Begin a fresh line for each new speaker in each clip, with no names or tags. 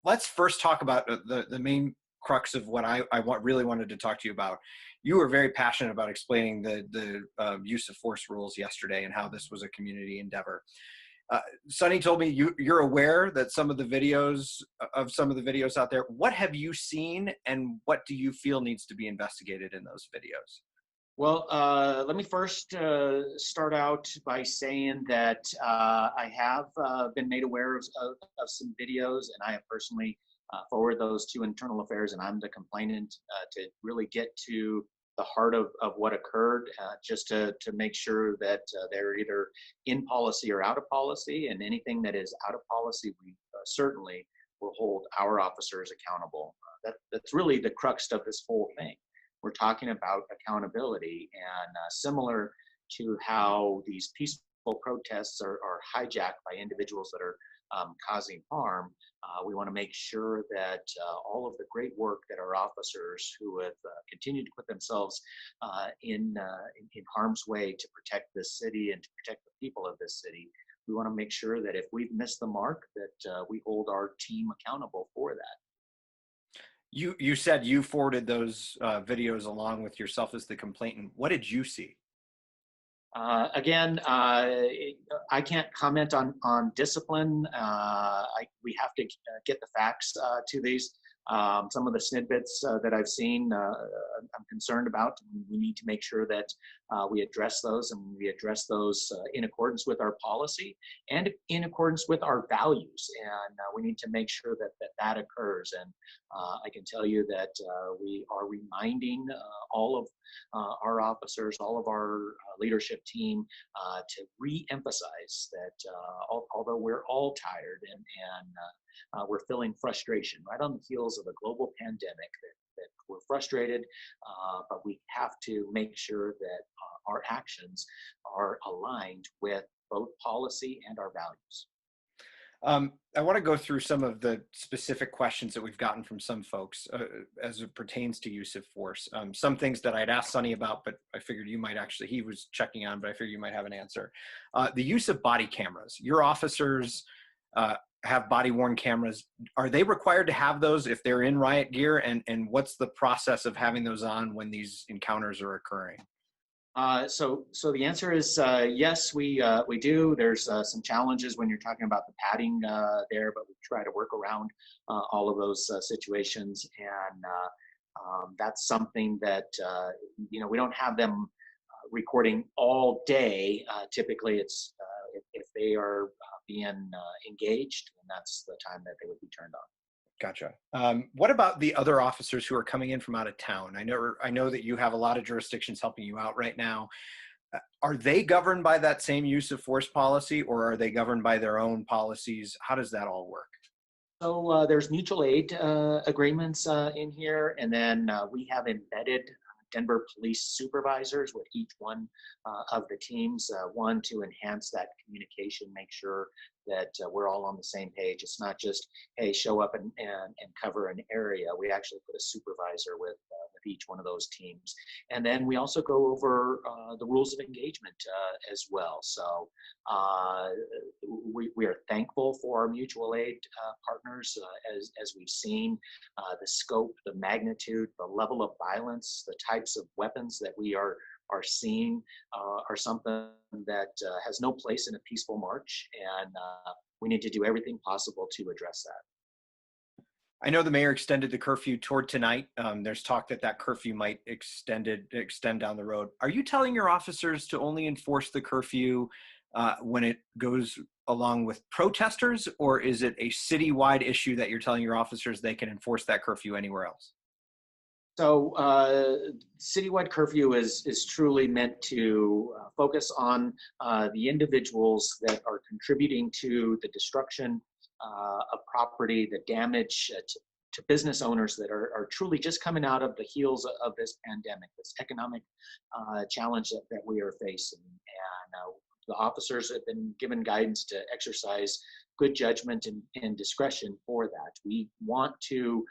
let's first talk about the main crux of what really wanted to talk to you about. You were very passionate about explaining the use of force rules yesterday and how this was a community endeavor. Sonny told me you're aware that some of the videos out there. What have you seen, and what do you feel needs to be investigated in those videos?
Well, let me first start out by saying that I have been made aware of some videos, and I have personally forwarded those to Internal Affairs, and I'm the complainant to really get to the heart of what occurred, just to make sure that they're either in policy or out of policy, and anything that is out of policy, we certainly will hold our officers accountable. That's really the crux of this whole thing. We're talking about accountability, and similar to how these peaceful protests are hijacked by individuals that are causing harm, we want to make sure that all of the great work that our officers who have continued to put themselves in harm's way to protect this city and to protect the people of this city, we want to make sure that if we've missed the mark, that we hold our team accountable for that.
You said you forwarded those videos along with yourself as the complainant. What did you see?
Again, I can't comment on discipline. We have to get the facts to these. Some of the snippets that I've seen, I'm concerned about. We need to make sure that we address those, and we address those in accordance with our policy and in accordance with our values. And we need to make sure that occurs. And I can tell you that we are reminding all of our officers, all of our leadership team, to re-emphasize that although we're all tired and we're feeling frustration right on the heels of a global pandemic, that we're frustrated, but we have to make sure that our actions are aligned with both policy and our values.
I want to go through some of the specific questions that we've gotten from some folks as it pertains to use of force. Some things that I'd asked Sonny about, but I figured you might actually, he was checking on, but I figured you might have an answer. The use of body cameras. Your officers have body-worn cameras. Are they required to have those if they're in riot gear? And what's the process of having those on when these encounters are occurring?
So the answer is yes, we do. There's some challenges when you're talking about the padding there, but we try to work around all of those situations, and that's something that we don't have them recording all day. Typically, it's if they are being engaged, and that's the time that they would be turned on.
Gotcha. What about the other officers who are coming in from out of town? I know that you have a lot of jurisdictions helping you out right now. Are they governed by that same use of force policy, or are they governed by their own policies? How does that all work?
So there's mutual aid agreements in here, and then we have embedded Denver police supervisors with each one of the teams, one to enhance that communication, make sure that we're all on the same page. It's not just, hey, show up and cover an area. We actually put a supervisor with each one of those teams. And then we also go over the rules of engagement as well. So we are thankful for our mutual aid partners as we've seen the scope, the magnitude, the level of violence, the types of weapons that we are seeing are something that has no place in a peaceful march, and we need to do everything possible to address that.
I know the mayor extended the curfew toward tonight. There's talk that curfew might extend down the road. Are you telling your officers to only enforce the curfew when it goes along with protesters, or is it a citywide issue that you're telling your officers they can enforce that curfew anywhere else?
So citywide curfew is truly meant to focus on the individuals that are contributing to the destruction of property, the damage to business owners that are truly just coming out of the heels of this pandemic, this economic challenge that we are facing. And the officers have been given guidance to exercise good judgment and discretion for that. We want to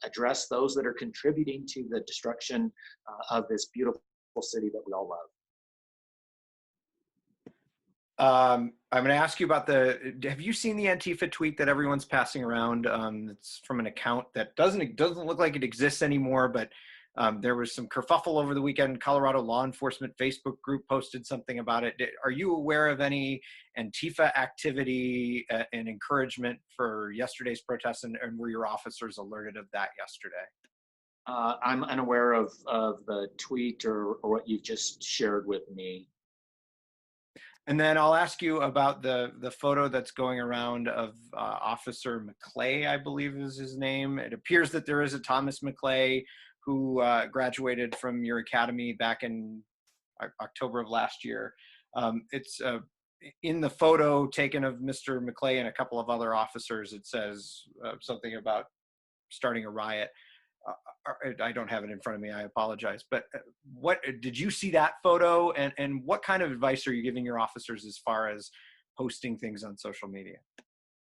address those that are contributing to the destruction of this beautiful city that we all love.
I'm going to ask you about have you seen the Antifa tweet that everyone's passing around? It's from an account that doesn't look like it exists anymore, but there was some kerfuffle over the weekend. Colorado law enforcement Facebook group posted something about it. Are you aware of any Antifa activity and encouragement for yesterday's protests, and were your officers alerted of that yesterday?
I'm unaware of the tweet or what you've just shared with me.
And then I'll ask you about the photo that's going around of Officer McClay, I believe is his name. It appears that there is a Thomas McClay who graduated from your academy back in October of last year. It's in the photo taken of Mr. McClay and a couple of other officers. It says something about starting a riot. I don't have it in front of me. I apologize. But what did you see that photo, and what kind of advice are you giving your officers as far as posting things on social media?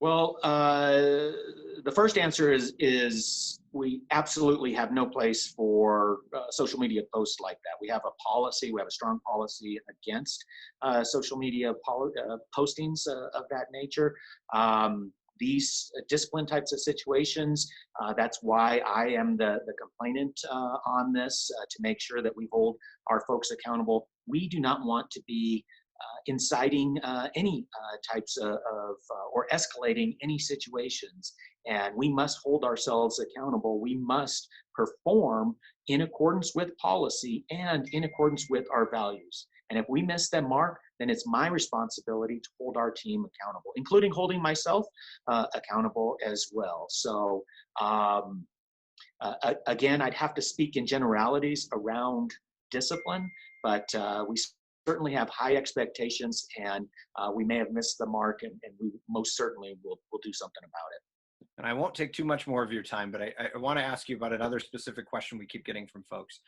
Well, the first answer is we absolutely have no place for social media posts like that. We have a policy, we have a strong policy against social media postings of that nature. These discipline types of situations, that's why I am the complainant on this, to make sure that we hold our folks accountable. We do not want to be inciting any types of or escalating any situations. And we must hold ourselves accountable. We must perform in accordance with policy and in accordance with our values. And if we miss that mark, then it's my responsibility to hold our team accountable, including holding myself accountable as well. So again, I'd have to speak in generalities around discipline, but we certainly have high expectations, and we may have missed the mark, and we most certainly will do something about it.
And I won't take too much more of your time, but I want to ask you about another specific question we keep getting from folks.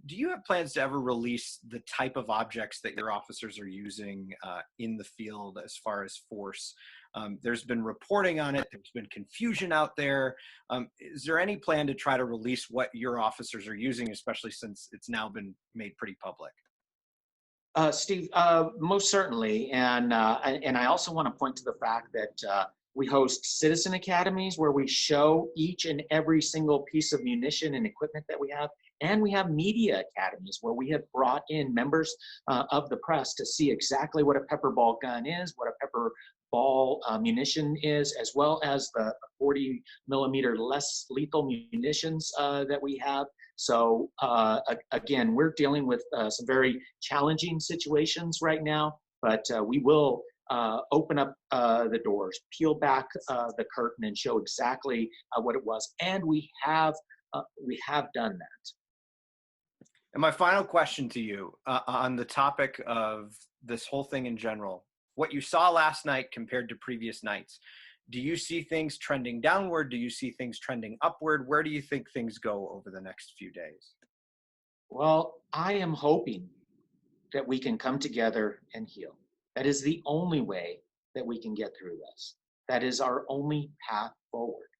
Do you have plans to ever release the type of objects that your officers are using in the field as far as force? There's been reporting on it. There's been confusion out there. Is there any plan to try to release what your officers are using, especially since it's now been made pretty public?
Steve, most certainly, and I also want to point to the fact that we host citizen academies where we show each and every single piece of munition and equipment that we have, and we have media academies where we have brought in members of the press to see exactly what a pepper ball gun is, what a pepper ball munition is, as well as the 40 millimeter less lethal munitions that we have. So again, we're dealing with some very challenging situations right now, but we will open up the doors, peel back the curtain, and show exactly what it was. And we have done that.
And my final question to you on the topic of this whole thing in general, what you saw last night compared to previous nights, do you see things trending downward? Do you see things trending upward? Where do you think things go over the next few days?
Well, I am hoping that we can come together and heal. That is the only way that we can get through this. That is our only path forward.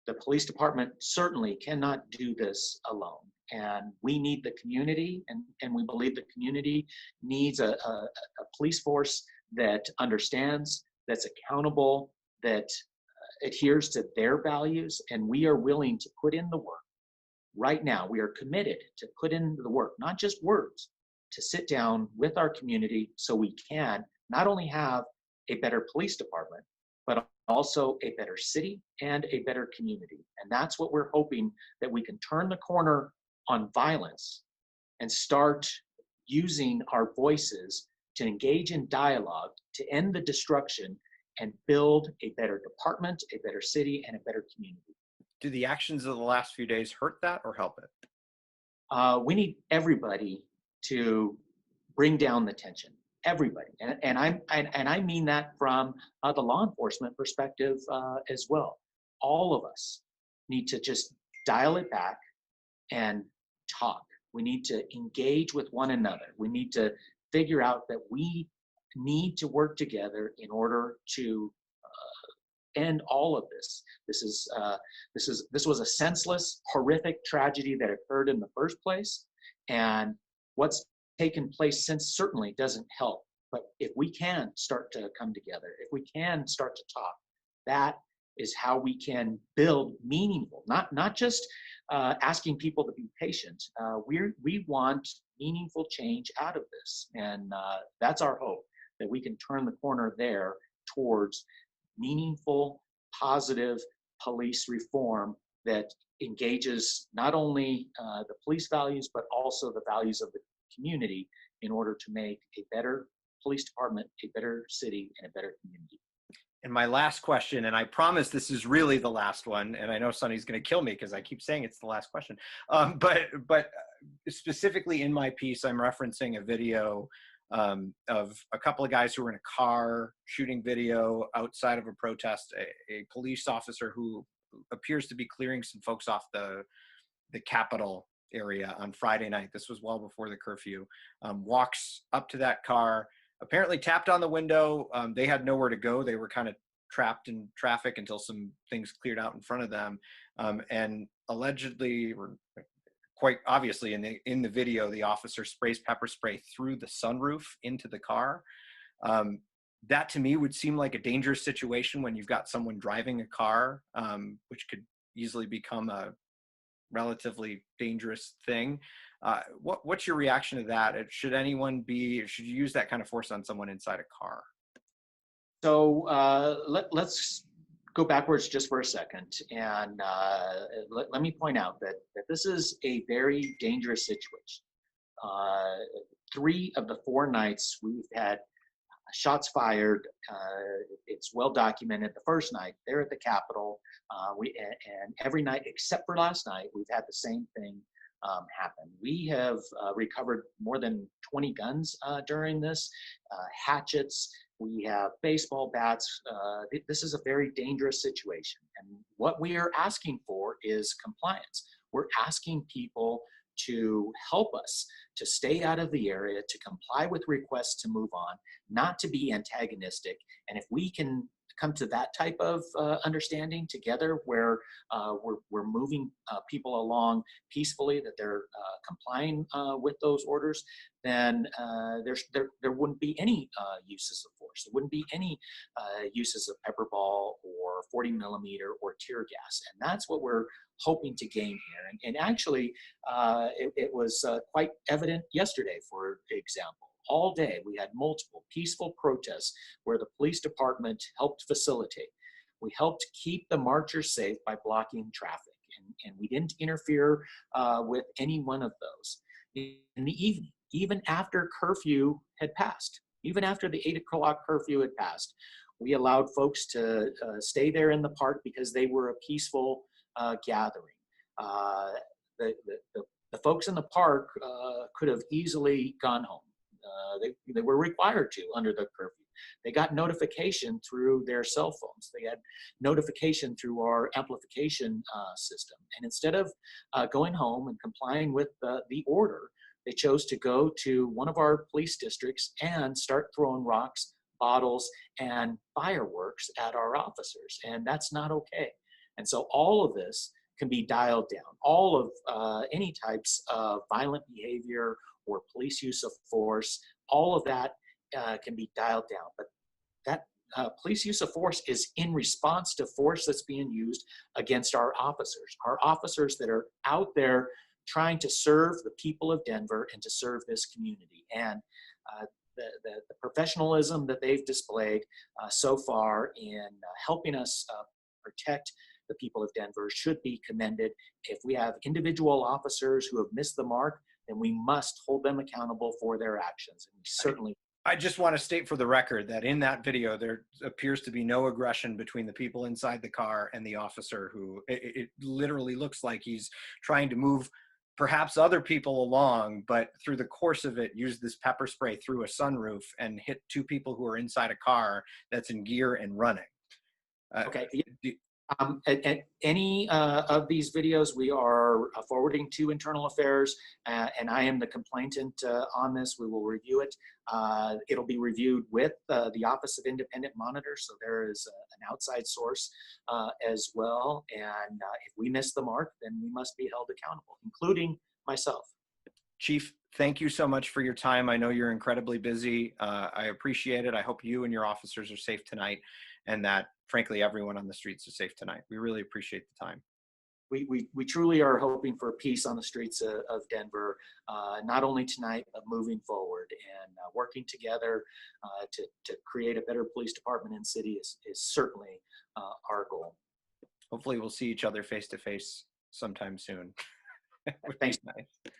The police department certainly cannot do this alone. And we need the community, and we believe the community needs a police force that understands, that's accountable, that adheres to their values, and we are willing to put in the work. Right now, we are committed to put in the work, not just words, to sit down with our community so we can not only have a better police department, but also a better city and a better community. And that's what we're hoping, that we can turn the corner on violence and start using our voices to engage in dialogue, to end the destruction, and build a better department, a better city, and a better community.
Do the actions of the last few days hurt that or help it?
We need everybody to bring down the tension. Everybody, and I mean that from the law enforcement perspective as well. All of us need to just dial it back and talk. We need to engage with one another. We need to figure out that we need to work together in order to end all of this. This was a senseless, horrific tragedy that occurred in the first place, and what's taken place since certainly doesn't help But if we can start to come together, if we can start to talk, that is how we can build meaningful, not just asking people to be patient. We want meaningful change out of this, and that's our hope, that we can turn the corner there towards meaningful, positive police reform that engages not only the police values, but also the values of the community in order to make a better police department, a better city, and a better community.
And my last question, and I promise this is really the last one, and I know Sonny's going to kill me because I keep saying it's the last question. But specifically in my piece, I'm referencing a video of a couple of guys who were in a car shooting video outside of a protest. A police officer who appears to be clearing some folks off the Capitol area on Friday night. This was well before the curfew. Walks up to that car, apparently tapped on the window. They had nowhere to go. They were kind of trapped in traffic until some things cleared out in front of them. And allegedly, or quite obviously in the video, the officer sprays pepper spray through the sunroof into the car. That to me would seem like a dangerous situation when you've got someone driving a car, which could easily become a relatively dangerous thing. What's your reaction to that? Should you use that kind of force on someone inside a car?
So let's go backwards just for a second, and let me point out that this is a very dangerous situation. 3 of the 4 nights we've had shots fired. It's well documented. The first night there at the Capitol, and every night except for last night, we've had the same thing happen. We have recovered more than 20 guns during this, hatchets. We have baseball bats. This is a very dangerous situation. And what we are asking for is compliance. We're asking people to help us to stay out of the area, to comply with requests to move on, not to be antagonistic. And if we can come to that type of understanding together, where we're moving people along peacefully, that they're complying with those orders, then there wouldn't be any uses of force. There wouldn't be any uses of pepper ball or 40 millimeter or tear gas. And that's what we're hoping to gain here. And actually, it was quite evident yesterday, for example. All day, we had multiple peaceful protests where the police department helped facilitate. We helped keep the marchers safe by blocking traffic, and we didn't interfere with any one of those. In the evening, even after curfew had passed, even after the 8 o'clock curfew had passed, we allowed folks to stay there in the park because they were a peaceful gathering. The folks in the park could have easily gone home. They were required to under the curfew. They got notification through their cell phones. They had notification through our amplification system. And instead of going home and complying with the order, they chose to go to one of our police districts and start throwing rocks, bottles, and fireworks at our officers. And that's not okay. And so all of this can be dialed down. All of any types of violent behavior or police use of force, all of that can be dialed down. But that police use of force is in response to force that's being used against our officers that are out there trying to serve the people of Denver and to serve this community. And the professionalism that they've displayed so far in helping us protect the people of Denver should be commended. If we have individual officers who have missed the mark, then we must hold them accountable for their actions. And we certainly.
I just want to state for the record that in that video, there appears to be no aggression between the people inside the car and the officer, who it literally looks like he's trying to move perhaps other people along, but through the course of it, used this pepper spray through a sunroof and hit 2 people who are inside a car that's in gear and running.
Okay. At any of these videos, we are forwarding to Internal Affairs, and I am the complainant on this. We will review it. It'll be reviewed with the Office of Independent Monitor, so there is an outside source as well. And if we miss the mark, then we must be held accountable, including myself.
Chief, thank you so much for your time. I know you're incredibly busy. I appreciate it. I hope you and your officers are safe tonight, and that, frankly, everyone on the streets is safe tonight. We really appreciate the time.
We truly are hoping for peace on the streets of Denver, not only tonight, but moving forward, and working together to create a better police department in city is certainly our goal.
Hopefully we'll see each other face to face sometime soon. Would be
Thanks.
nice.